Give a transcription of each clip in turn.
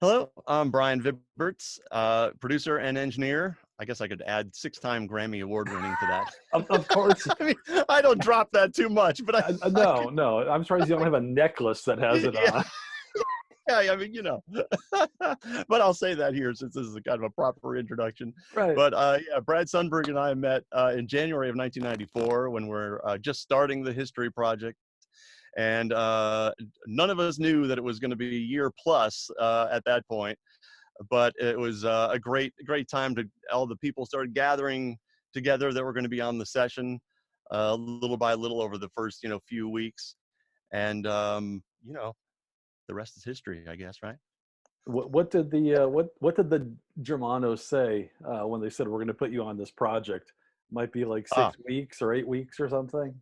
Hello, I'm Brian Vibberts, producer and engineer. I guess I could add six-time Grammy Award winning to that. Of course. I mean, I don't drop that too much, but I No, could, no. I'm surprised you don't have a necklace that has it yeah, on. yeah, I mean, but I'll say that here since this is a kind of a proper introduction. Right. But yeah, Brad Sundberg and I met in January of 1994 when we're just starting the History Project. And none of us knew that it was going to be a year plus at that point. But it was a great time to all the people started gathering together that were going to be on the session little by little over the first few weeks, and the rest is history, I guess, right? What did the what did the Germanos say when they said we're going to put you on this project? Might be like Ah, 6 weeks or 8 weeks or something.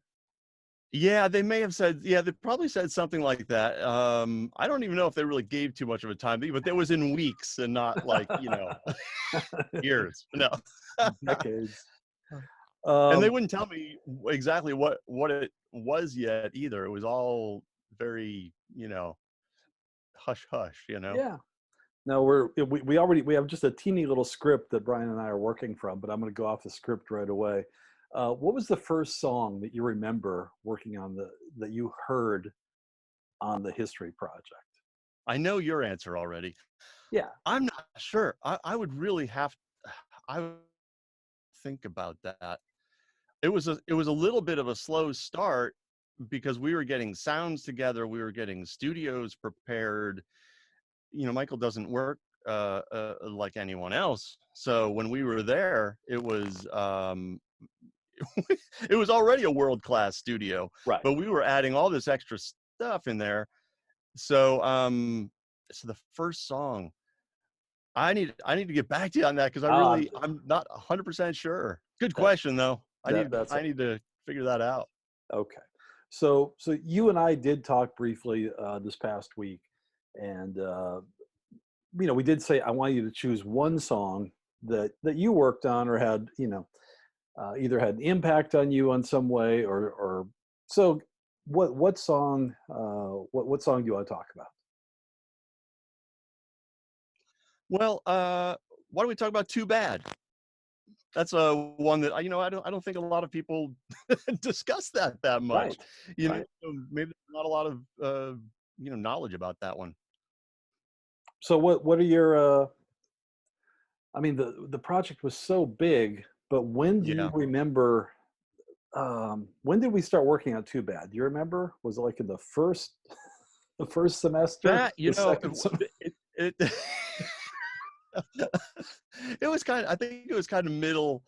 yeah, they may have said, yeah, they probably said something like that. I don't even know if they really gave too much of a time, but that was in weeks and not like years. No. Decades. And they Um, wouldn't tell me exactly what it was yet either. It was all very, hush hush. yeah. No, we have just a teeny little script that Brian and I are working from, but I'm going to go off the script right away. What was the first song that you remember working on that you heard on the History Project? I know your answer already. Yeah. I'm not sure. I would really have I would think about that. It was a little bit of a slow start because we were getting sounds together, we were getting studios prepared. Michael doesn't work like anyone else. So when we were there, it was it was already a world-class studio, Right. but we were adding all this extra stuff in there. So the first song, I need to get back to you on that because Ah, I'm not 100% sure. Good that question though. I that need that's I need to figure that out. okay. So you and I did talk briefly this past week, and we did say I want you to choose one song that you worked on or had either had an impact on you on some way or so. What song? What song do you want to talk about? Well, why don't we talk about Too Bad? That's a one that I don't think a lot of people discuss that much. Right. You know, Right. maybe there's not a lot of knowledge about that one. So what are your I mean, the project was so big, but when do you Yeah. remember? When did we start working on Too Bad? Do you remember? Was it like in the first, the first semester, That, the second sem? it it was I think it was kind of middle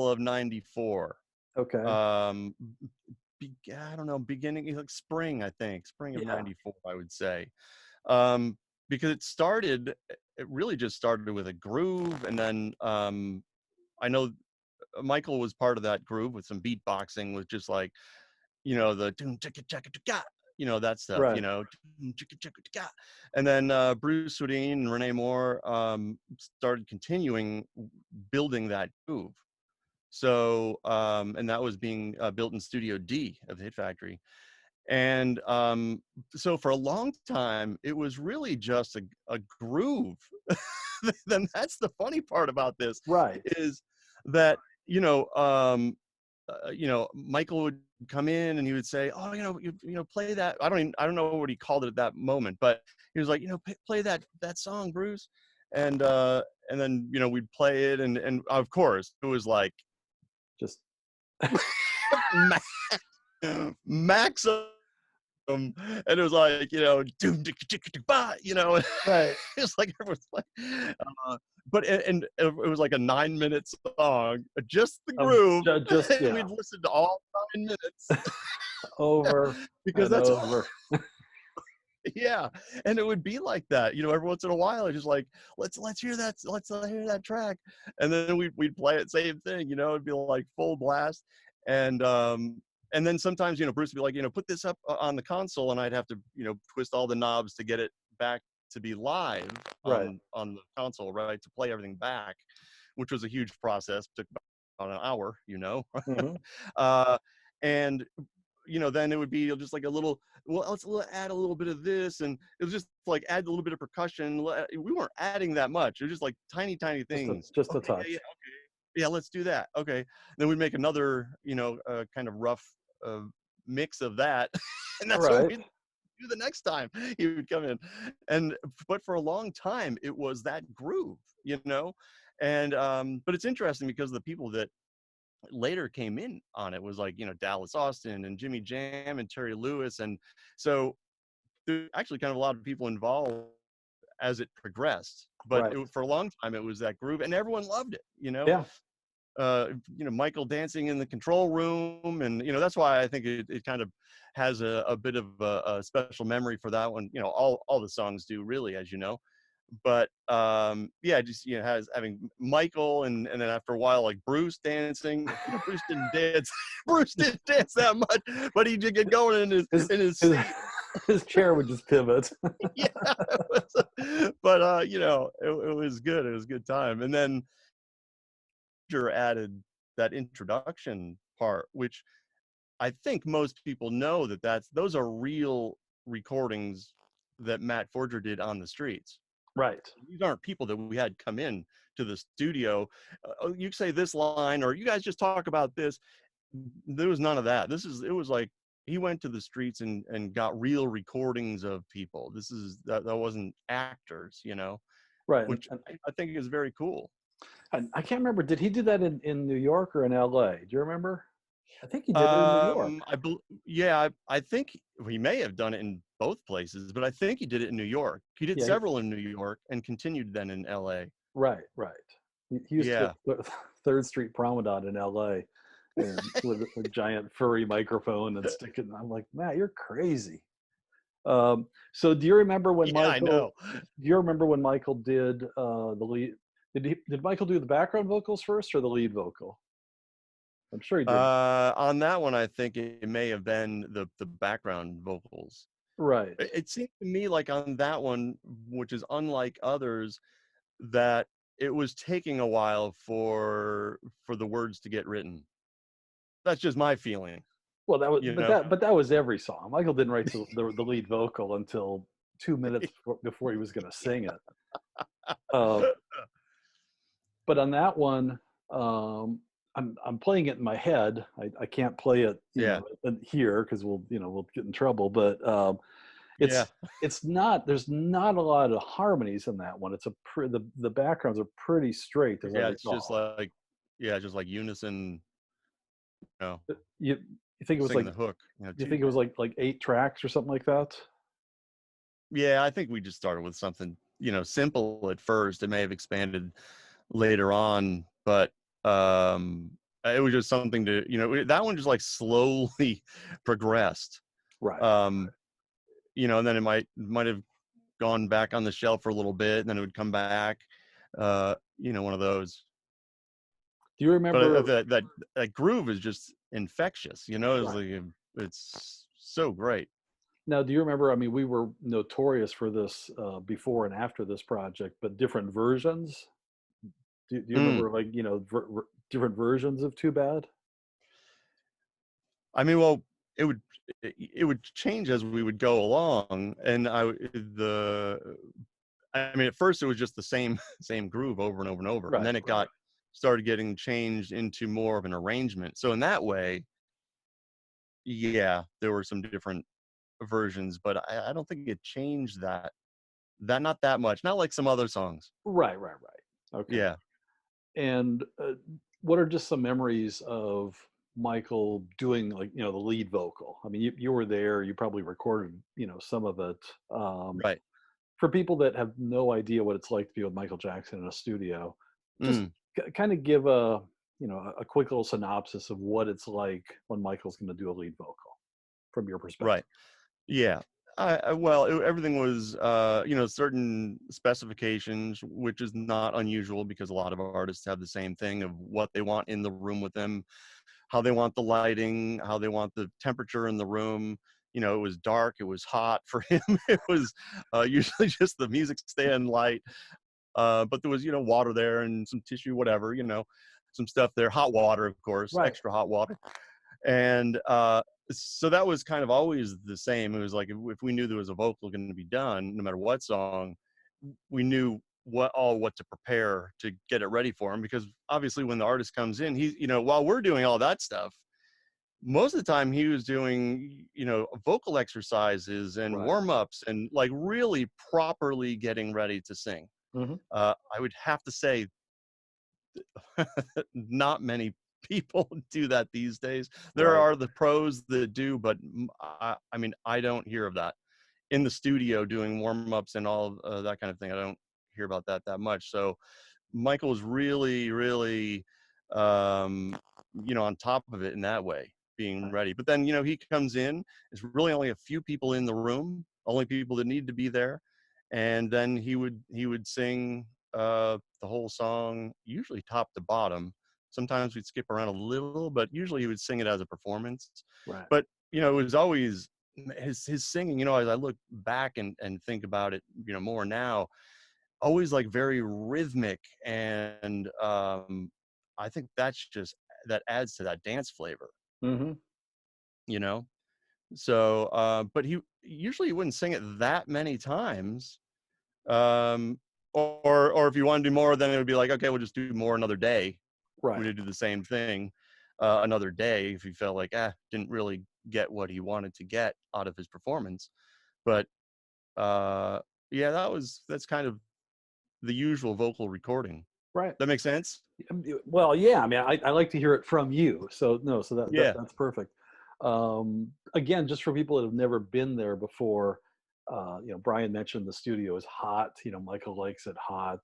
of 94. Okay. Um I don't know, beginning like spring, I think, spring of Yeah. 94, I would say. Um because it really just started with a groove, and then I know Michael was part of that groove with some beatboxing with just like the doom chicka chicka chicka, that stuff, Right. doom chicka chicka chicka. And then Bruce Swedien and Renee Moore started continuing building that groove. So and that was being built in Studio D of the Hit Factory. And so for a long time, it was really just a groove. Then that's the funny part about this Right. is that Michael would come in and he would say, "Oh, play that." I don't know what he called it at that moment, but he was like, play that song, Bruce," and then we'd play it, and of course it was like Just ma- maximum, and it was like doom ticka ticka ticka ba, right. it's like everyone's like, but and it was like a 9 minute song, just the groove. Just And we'd listen to all 9 minutes over because and that's over. yeah, and it would be like that, every once in a while. It's just like, let's hear that, hear that track, and then we'd play it, same thing, it'd be like full blast, and then sometimes Bruce would be like, put this up on the console, and I'd have to twist all the knobs to get it back to be live Right. on the console, right, to play everything back, which was a huge process, took about an hour. Hmm. uh, and then it would be just like a little, well, let's add a little bit of this, and it was just like add a little bit of percussion. We weren't adding that much. It was just like tiny things. Just a Okay, yeah, touch. yeah, let's do that. Okay, then we'd make another, kind of rough uh, mix of that, and that's what Right. we do the next time he would come in. And but for a long time, it was that groove. And but it's interesting because the people that later came in on it was like, Dallas Austin and Jimmy Jam and Terry Lewis, and so there's actually kind of a lot of people involved as it progressed. But Right. for a long time, it was that groove, and everyone loved it. Yeah. Michael dancing in the control room, and that's why I think it kind of has a bit of a special memory for that one. All the songs do, really, as you know. But yeah, just has having Michael, and then after a while, like Bruce dancing. Bruce didn't dance. Bruce didn't dance that much, but he did get going in his His, seat. his chair would just pivot. Yeah, but it was good. It was a good time. And then added that introduction part, which I think most people know those are real recordings that Matt Forger did on the streets. Right. These aren't people that we had come in to the studio. You say this line, or you guys just talk about this. There was none of that. It was like he went to the streets and got real recordings of people. That wasn't actors, Right. which I think is very cool. And I can't remember. Did he do that in New York or in LA? Do you remember? I think he did it in New York. Yeah, I think he may have done it in both places, but I think he did it in New York. He did Yeah. several in New York and continued then in LA. Right. Right. He used Yeah. to Third Street Promenade in LA, and with a giant furry microphone and sticking. I'm like, Matt, you're crazy. So do you remember when Yeah, I know. Do you remember when Michael did the lead? Did Michael do the background vocals first or the lead vocal? I'm sure he did. On that one, I think it may have been the background vocals. Right. It seemed to me like on that one, which is unlike others, that it was taking a while for the words to get written. That's just my feeling. Well, you know that was every song. Michael didn't write the lead vocal until 2 minutes before he was going to sing it. But on that one, I'm playing it in my head. I can't play it, here because we'll get in trouble. But it's not. There's not a lot of harmonies in that one. It's the backgrounds are pretty straight. As I it's recall. just like unison. You think it was singing like the hook. you think it was like 8 tracks or something like that? Yeah, I think we just started with something simple at first. It may have expanded later on, but it was just something to that one just like slowly progressed. Right. And then it might have gone back on the shelf for a little bit, and then it would come back. One of those. Do you remember But that groove is just infectious. Right. It's so great. Now, do you remember? I mean, we were notorious for this before and after this project, but different versions. Do you Mm. remember, like, different versions of Too Bad? I mean, well, it would change as we would go along, and at first it was just the same same groove over and over and over, and Right. then it Right. started getting changed into more of an arrangement. So in that way, yeah, there were some different versions, but I don't think it changed that not that much, not like some other songs. Right. Right. Right. Okay. Yeah. And what are just some memories of Michael doing, like, the lead vocal? I mean, you were there. You probably recorded, some of it. Right. For people that have no idea what it's like to be with Michael Jackson in a studio, just Mm. kind of give a quick little synopsis of what it's like when Michael's going to do a lead vocal from your perspective. Right. Yeah. Everything was, certain specifications, which is not unusual because a lot of artists have the same thing of what they want in the room with them, how they want the lighting, how they want the temperature in the room. It was dark, it was hot for him. It was usually just the music stand light, but there was, water there and some tissue, whatever, some stuff there, hot water, of course, Right. extra hot water. And so that was kind of always the same. It was like if we knew there was a vocal going to be done, no matter what song, we knew what to prepare to get it ready for him. Because obviously, when the artist comes in, he, while we're doing all that stuff, most of the time he was doing, vocal exercises and Right. warm ups and like really properly getting ready to sing. Hmm. I would have to say not many people do that these days. There Right. are the pros that do, but I mean, I don't hear of that in the studio doing warm-ups and all that kind of thing. I don't hear about that much. So Michael was really, really, um, on top of it in that way, being ready. But then, he comes in, there's really only a few people in the room, only people that need to be there. And then he would sing the whole song, usually top to bottom. Sometimes we'd skip around a little, but usually he would sing it as a performance. Right. But, it was always his singing, as I look back and think about it, more now, always like very rhythmic. And I think that adds to that dance flavor, Hmm. you know? So, but he wouldn't sing it that many times. Um, or if you want to do more, then it would be like, okay, we'll just do more another day. Right. We'd do the same thing another day if he felt like, didn't really get what he wanted to get out of his performance. But uh, yeah, that's kind of the usual vocal recording. Right. That makes sense? Well, yeah. I mean, I like to hear it from you. So no, so Yeah. that's perfect. Again, just for people that have never been there before, Brian mentioned the studio is hot. Michael likes it hot.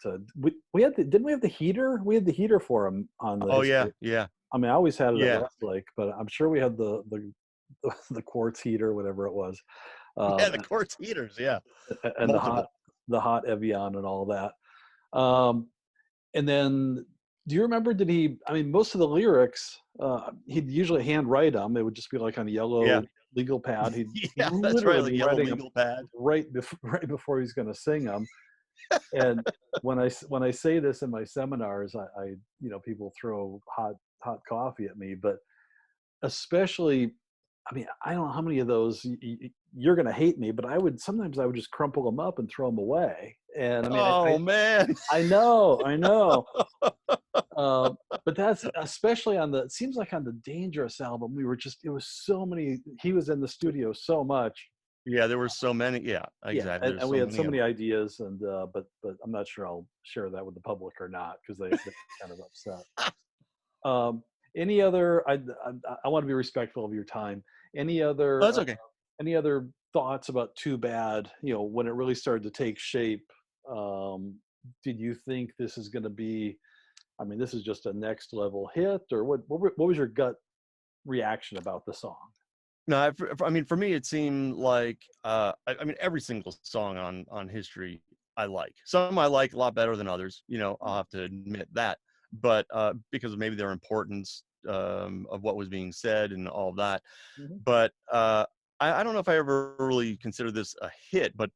We had didn't we have the heater? We had the heater for him on the Oh yeah, history. yeah, I mean, I always had it at yeah. Westlake, but I'm sure we had the quartz heater, whatever it was, Yeah, um, the quartz heaters, yeah. and Multiple. the hot Evian and all that. Um, and then, do you remember? Did he? I mean, most of the lyrics, he'd usually handwrite them. It would just be like on a Yeah. yellow legal pad. He'd Yeah, that's right, literally like be yellow writing them legal pad. right before right before he's going to sing them. And when I say this in my seminars, people throw hot coffee at me, but especially, I mean, I don't know how many of those you're going to hate me, but sometimes I would just crumple them up and throw them away. And I mean, Oh man. I know. Uh, but that's especially it seems like on the Dangerous album, it was so many, he was in the studio so much. Yeah, there were so many. Yeah, Yeah. exactly. And There's we so had so many of many them. ideas, but I'm not sure I'll share that with the public or not, because they're kind of upset. Um, any other, I want to be respectful of your time. Any Oh, other, that's okay. any other thoughts about Too Bad, when it really started to take shape? Did you think this is going to be, I mean, this is just a next level hit, or what was your gut reaction about the song? No, I mean, for me, it seemed like I mean, every single song on History I like. Some I like a lot better than others. I'll have to admit that. But because of maybe their importance of what was being said and all of that. Hmm. But I don't know if I ever really considered this a hit, but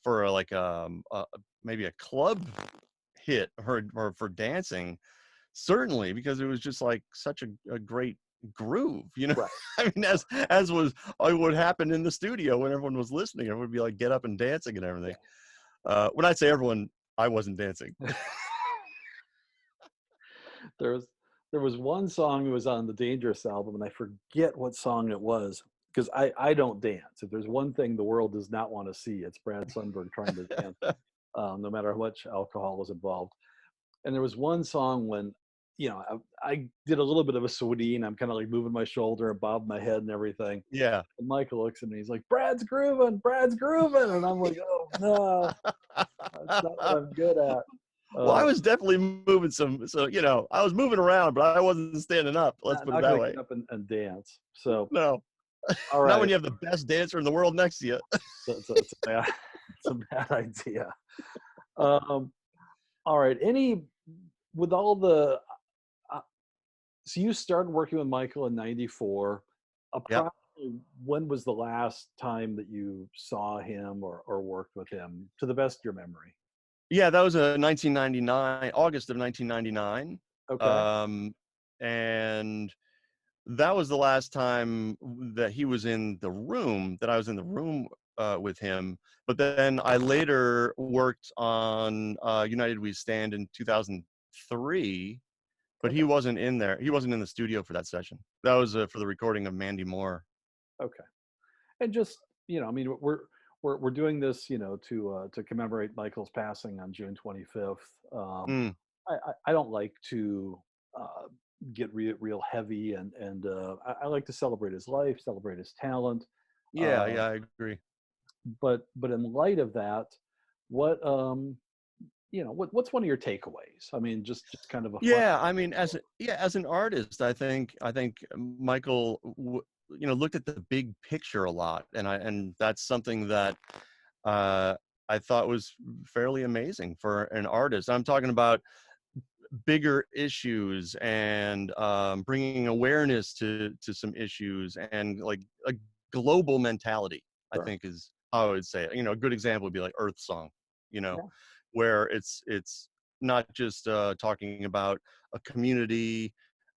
for like maybe a club hit or for dancing, certainly, because it was just like such a great groove, Right. I mean, as was what happened in the studio when everyone was listening, everyone would be like get up and dancing and everything. Yeah. When I say everyone, I wasn't dancing. There was there was one song that was on the Dangerous album, and I forget what song it was, because I don't dance. If there's one thing the world does not want to see, it's Brad Sundberg trying to dance, no matter how much alcohol is involved. And there was one song when, I did a little bit of a Swedine. I'm kind of like moving my shoulder and bobbing my head and everything. Yeah. And Michael looks at me. He's like, Brad's grooving," and I'm like, "Oh no, that's not what I'm good at." Well, I Uh, was definitely moving so I was moving around, but I wasn't standing up. Let's put it not that gonna way. get up and dance. So, No, all not when right, you have the best dancer in the world next to you. it's a bad, it's a bad idea. Um, all right, with all the uh, so you started working with Michael in '94. Yep. Approximately when was the last time that you saw him or worked with him, to the best of your memory? Yeah, that was a 1999, August of 1999. Okay. Um, and that was the last time that he was in the room, that I was in the room with him. But then I later worked on United We Stand in 2003, but he Okay. wasn't in there. He wasn't in the studio for that session. That was for the recording of Mandy Moore. Okay. And just, I mean, we're doing this, to commemorate Michael's passing on June 25th. Mm, I don't like to uh, get real heavy, and I like to celebrate his life, celebrate his talent. yeah, Uh, yeah, I agree. but in light of that, what what's one of your takeaways? I mean, just kind of a fun. Yeah, I mean, as an artist, I think Michael, looked at the big picture a lot, and that's something that uh, I thought was fairly amazing for an artist. I'm talking about bigger issues and bringing awareness to some issues and like a global mentality. I Sure. think is how I would say it. A good example would be like Earth Song, you know, Yeah. where it's not just talking about a community,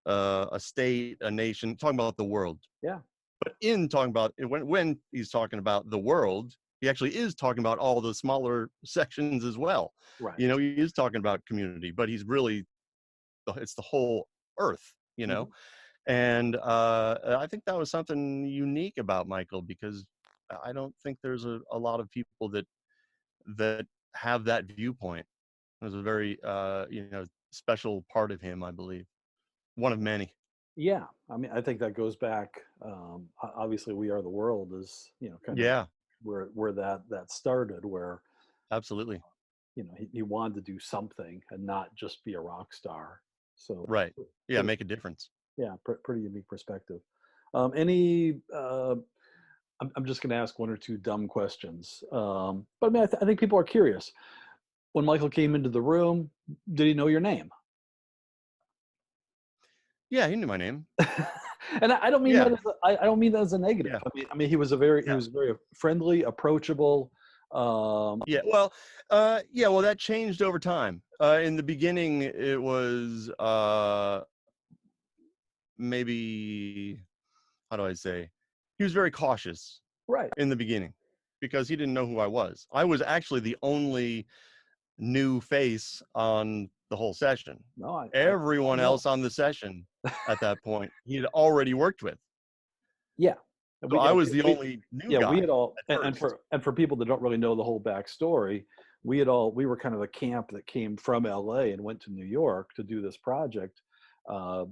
a state, a nation, talking about the world. Yeah. But in talking about when he's talking about the world, he actually is talking about all the smaller sections as well. Right. He is talking about community, but he's really it's the whole earth. Hmm. And I think that was something unique about Michael, because I don't think there's a lot of people that have that viewpoint. It was a very special part of him, I believe, one of many. Yeah. I mean, I think that goes back. Obviously, "We Are the World" is, kind of Yeah, where that started, where absolutely. he wanted to do something and not just be a rock star. So Right. Yeah, pretty, make a difference. yeah, pretty unique perspective. Any I'm just going to ask one or two dumb questions, but I mean, I think people are curious. When Michael came into the room, did he know your name? Yeah, he knew my name. And I don't mean that Yeah, as I don't mean that as a negative. yeah, I mean he yeah, was very friendly, approachable. yeah. Well, that changed over time. In the beginning, it was maybe, how do I say? He was very cautious Right. in the beginning because he didn't know who I was. I was actually the only new face on the whole session. No, I Everyone know. else on the session at that point he had already worked with. Yeah. So We I yeah, was the we only new yeah, we guy had all at first. and for people that don't really know the whole backstory, we were kind of a camp that came from LA and went to New York to do this project. Uh,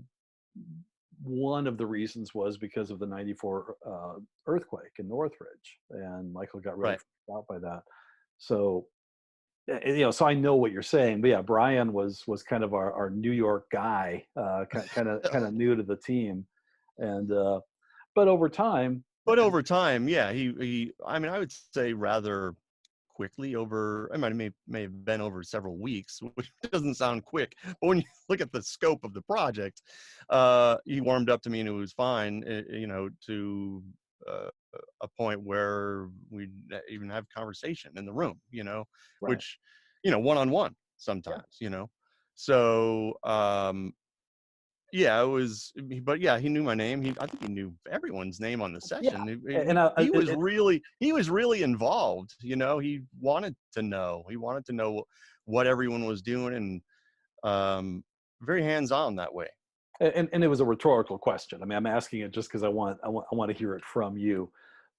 One of the reasons was because of the '94 earthquake in Northridge, and Michael got really Right. freaked out by that. So, so I know what you're saying, but yeah, Brian was kind of our New York guy, kind of new to the team, and but over time, But over time, yeah, I mean, I would say rather quickly over, I might may have been over several weeks, which doesn't sound quick, but when you look at the scope of the project, he warmed up to me and it was fine, to uh, a point where we'd even have conversation in the room, right, which, one-on-one yeah, sometimes, so yeah, it was, but yeah, he knew my name. I think he knew everyone's name on the yeah, session. and He was really involved. He wanted to know. He wanted to know what everyone was doing, and very hands on that way. and it was a rhetorical question. I mean, I'm asking it just because I want to hear it from you,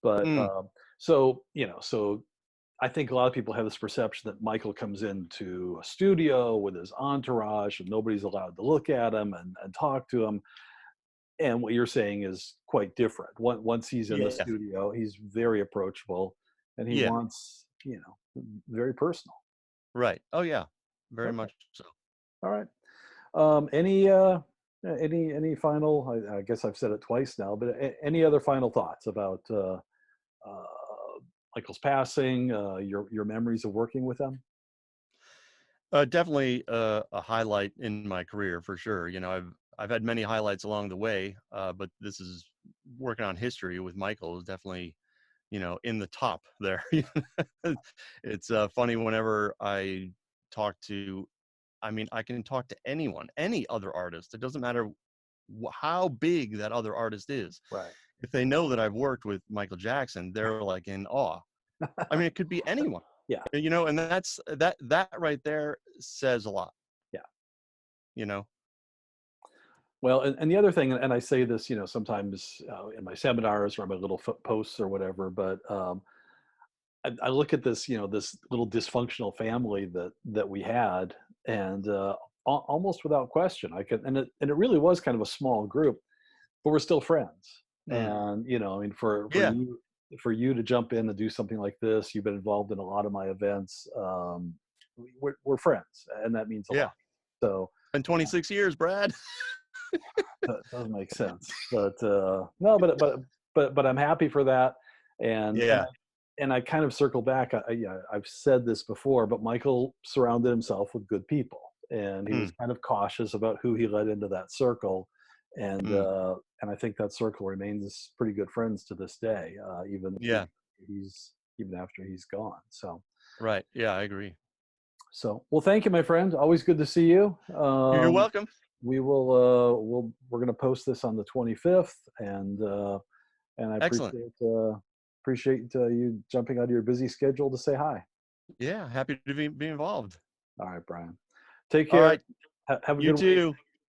but Mm, so I think a lot of people have this perception that Michael comes into a studio with his entourage and nobody's allowed to look at him and talk to him. And what you're saying is quite different. Once he's in the yeah, studio, he's very approachable, and he yeah, wants, very personal. right. Oh yeah, very Okay, much so. all right. Any final? I guess I've said it twice now, but any other final thoughts about uh, Michael's passing? Your memories of working with him? Definitely a highlight in my career for sure. I've had many highlights along the way, but this is working on history with Michael is definitely in the top there. It's funny whenever I talk to, I mean, I can talk to anyone, any other artist. It doesn't matter how big that other artist is. Right. If they know that I've worked with Michael Jackson, they're like in awe. I mean, it could be anyone, Yeah. and that right there says a lot, Yeah. you know. Well, and the other thing, and I say this, sometimes in my seminars or my little posts or whatever, but I look at this, this little dysfunctional family that we had, and almost without question, I could, and it really was kind of a small group, but we're still friends. Mm. And I mean, Yeah, for you to jump in and do something like this, you've been involved in a lot of my events. We're friends, and that means a yeah. lot. So Been 26 years, Brad. that does make sense. But no, but I'm happy for that, and Yeah. I kind of circle back. Yeah, I've said this before, but Michael surrounded himself with good people, and he was Mm, kind of cautious about who he let into that circle, mm, and I think that circle remains pretty good friends to this day, yeah. even after he's gone. Right. Yeah, I agree. So well, thank you, my friend. Always good to see you. You're welcome. We will we're going to post this on the 25th, and I Excellent. appreciate you jumping out of your busy schedule to say hi. Yeah, happy to be involved. All right, Brian. Take All care. right. Have a You good week. too.